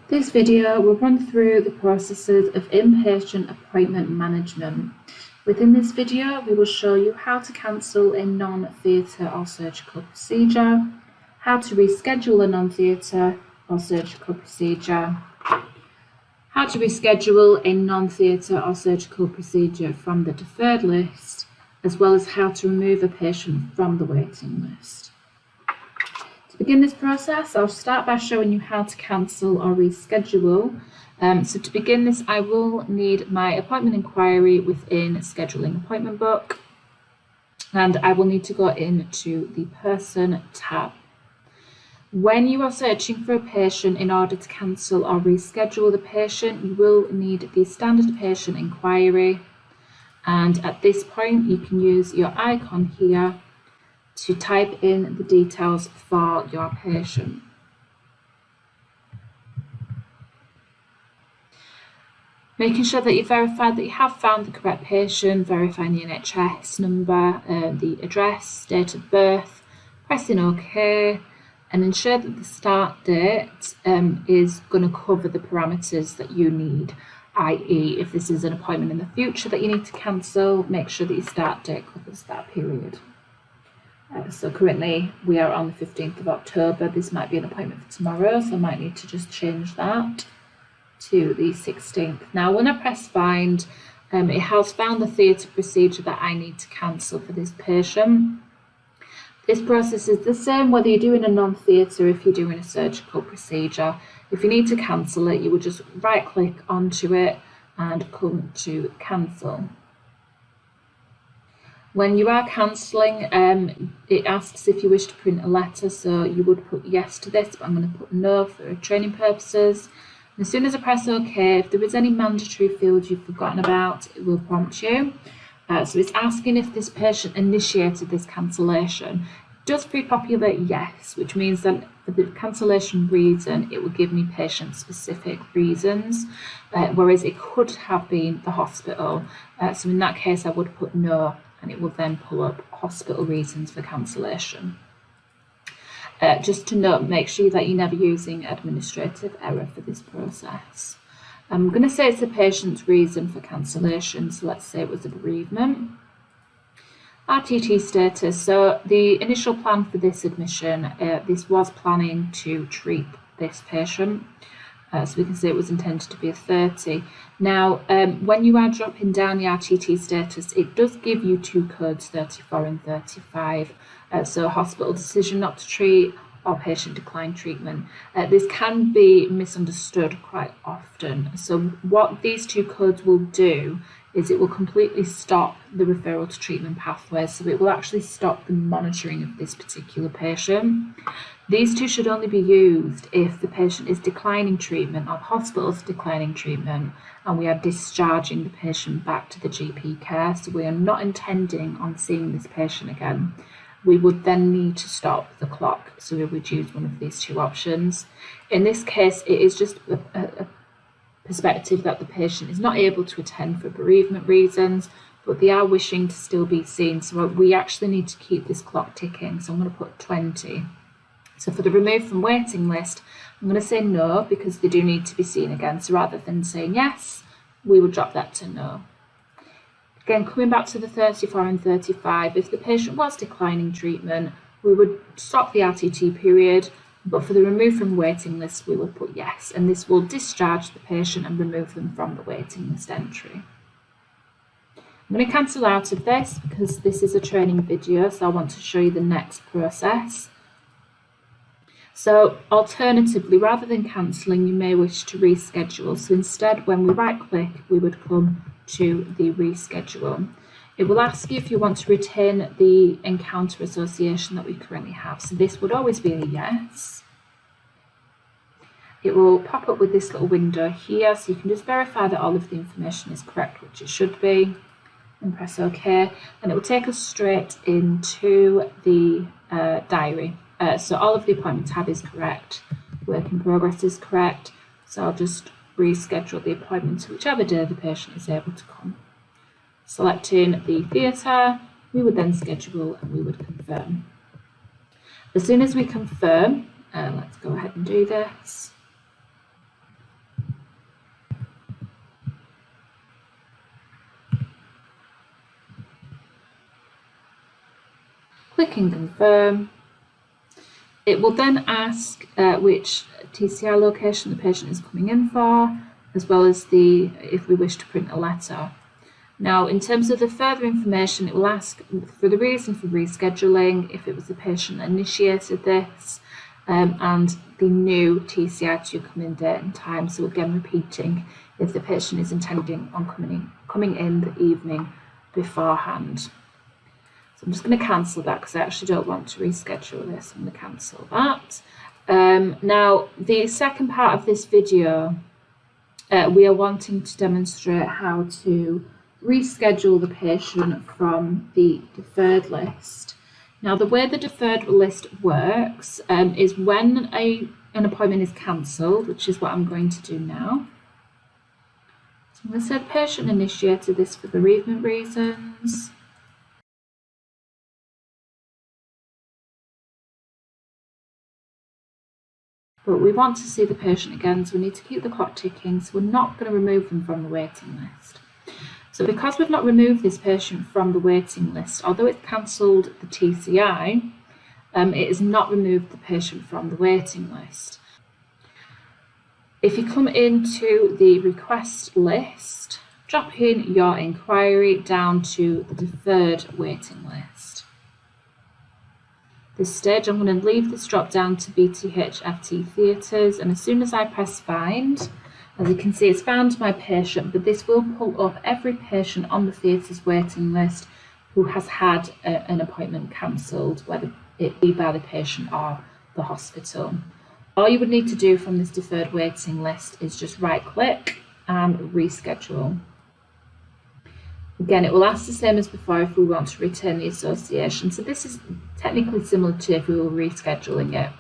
This video will run through the processes of inpatient appointment management. Within this video, we will show you how to cancel a non-theatre or surgical procedure, how to reschedule a non-theatre or surgical procedure, how to reschedule a non-theatre or surgical procedure from the deferred list, as well as how to remove a patient from the waiting list. To begin this process, I'll start by showing you how to cancel or reschedule. So to begin this, I will need my appointment inquiry within Scheduling Appointment Book, and I will need to go into the Person tab. When you are searching for a patient in order to cancel or reschedule the patient, you will need the standard patient inquiry, and at this point you can use your icon here to type in the details for your patient. Making sure that you verify that you have found the correct patient, verifying the NHS number, the address, date of birth, pressing OK, and ensure that the start date is going to cover the parameters that you need, i.e. if this is an appointment in the future that you need to cancel, make sure that your start date covers that period. So currently we are on the 15th of October. This might be an appointment for tomorrow, so I might need to just change that to the 16th. Now when I press find, it has found the theatre procedure that I need to cancel for this patient. This process is the same whether you're doing a non-theatre or if you're doing a surgical procedure. If you need to cancel it, you would just right click onto it and come to cancel. When you are cancelling, it asks if you wish to print a letter, so you would put yes to this, but I'm going to put no for training purposes. And as soon as I press OK, if there is any mandatory fields you've forgotten about, it will prompt you. So it's asking if this patient initiated this cancellation. It does pre-populate yes, which means that for the cancellation reason, it will give me patient-specific reasons, whereas it could have been the hospital. So in that case, I would put no, and it will then pull up hospital reasons for cancellation. Just to note, make sure that you're never using administrative error for this process. I'm going to say it's the patient's reason for cancellation, so let's say it was a bereavement. RTT status, so the initial plan for this admission, this was planning to treat this patient. So we can say it was intended to be a 30. Now, when you are dropping down the RTT status, it does give you two codes, 34 and 35. So hospital decision not to treat or patient decline treatment. This can be misunderstood quite often. So what these two codes will do is it will completely stop the referral to treatment pathway. So it will actually stop the monitoring of this particular patient. These two should only be used if the patient is declining treatment or the hospital is declining treatment and we are discharging the patient back to the GP care. So we are not intending on seeing this patient again. We would then need to stop the clock. So we would use one of these two options. In this case, it is just a perspective that the patient is not able to attend for bereavement reasons, but they are wishing to still be seen. So we actually need to keep this clock ticking. So I'm going to put 20. So for the remove from waiting list, I'm going to say no because they do need to be seen again. So rather than saying yes, we would drop that to no. Again, coming back to the 34 and 35, if the patient was declining treatment, we would stop the RTT period, but for the remove from waiting list, we would put yes, and this will discharge the patient and remove them from the waiting list entry. I'm going to cancel out of this because this is a training video, so I want to show you the next process. So alternatively, rather than cancelling, you may wish to reschedule. So instead, when we right click, we would come to the reschedule. It will ask you if you want to retain the encounter association that we currently have. So this would always be a yes. It will pop up with this little window here, so you can just verify that all of the information is correct, which it should be, and press OK. And it will take us straight into the diary. So all of the appointment tab is correct, work in progress is correct, so I'll just reschedule the appointment to whichever day the patient is able to come. Selecting the theatre, we would then schedule and we would confirm. As soon as we confirm, let's go ahead and do this. clicking confirm. It will then ask which TCI location the patient is coming in for, as well as if we wish to print a letter. Now, in terms of the further information, it will ask for the reason for rescheduling, if it was the patient that initiated this, and the new TCI to come in date and time. So again, repeating if the patient is intending on coming in the evening beforehand. So I'm just going to cancel that because I actually don't want to reschedule this. I'm going to cancel that. Now, the second part of this video, we are wanting to demonstrate how to reschedule the patient from the deferred list. Now, the way the deferred list works is when an appointment is cancelled, which is what I'm going to do now. So I'm going to say the patient initiated this for bereavement reasons. But we want to see the patient again, so we need to keep the clock ticking, so we're not going to remove them from the waiting list. So because we've not removed this patient from the waiting list, although it's cancelled the TCI, it has not removed the patient from the waiting list. If you come into the request list, drop in your inquiry down to the deferred waiting list. This stage, I'm going to leave this drop down to BTHFT Theatres, and as soon as I press find, as you can see, it's found my patient, but this will pull up every patient on the theatre's waiting list who has had an appointment cancelled, whether it be by the patient or the hospital. All you would need to do from this deferred waiting list is just right click and reschedule. Again, it will ask the same as before if we want to retain the association. So this is technically similar to if we were rescheduling it,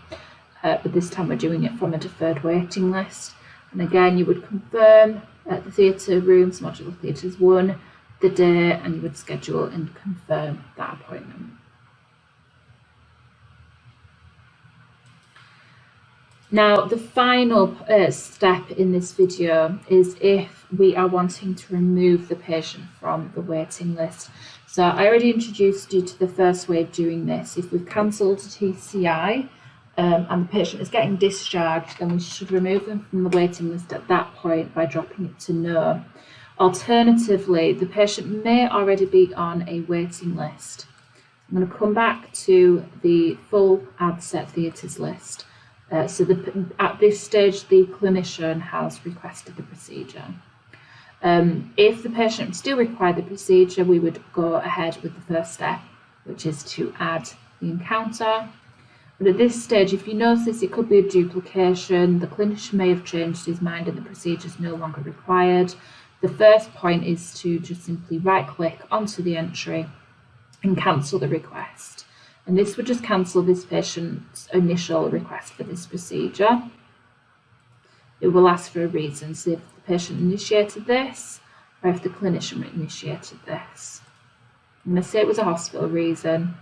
but this time we're doing it from a deferred waiting list. And again, you would confirm the theatre rooms, modular theatres 1, the day, and you would schedule and confirm that appointment. Now, the final step in this video is if we are wanting to remove the patient from the waiting list. So I already introduced you to the first way of doing this. If we've cancelled a TCI, and the patient is getting discharged, then we should remove them from the waiting list at that point by dropping it to no. Alternatively, the patient may already be on a waiting list. I'm going to come back to the full Add Set Theatres list. So at this stage, the clinician has requested the procedure. If the patient still required the procedure, we would go ahead with the first step, which is to add the encounter. But at this stage, if you notice, it could be a duplication. The clinician may have changed his mind and the procedure is no longer required. The first point is to just simply right-click onto the entry and cancel the request. And this would just cancel this patient's initial request for this procedure. It will ask for a reason, so if the patient initiated this or if the clinician initiated this. I'm going to say it was a hospital reason.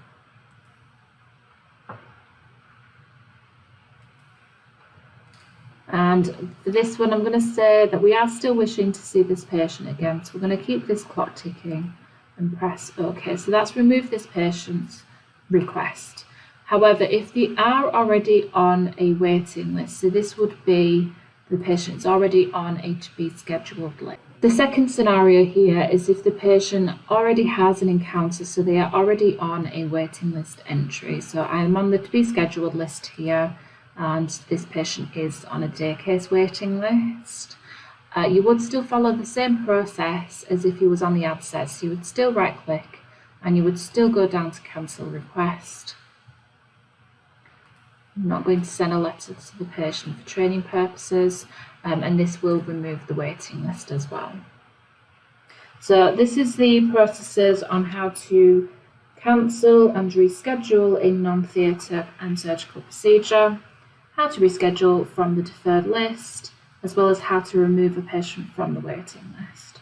And for this one, I'm going to say that we are still wishing to see this patient again. So we're going to keep this clock ticking and press OK. So that's removed this patient's request. However, if they are already on a waiting list, so this would be the patient's already on a to be scheduled list. The second scenario here is if the patient already has an encounter, so they are already on a waiting list entry. So I'm on the to be scheduled list here, and this patient is on a day case waiting list. You would still follow the same process as if he was on the Add Set. So you would still right click and you would still go down to cancel request. I'm not going to send a letter to the patient for training purposes, and this will remove the waiting list as well. So this is the processes on how to cancel and reschedule a non-theatre and surgical procedure, how to reschedule from the deferred list, as well as how to remove a patient from the waiting list.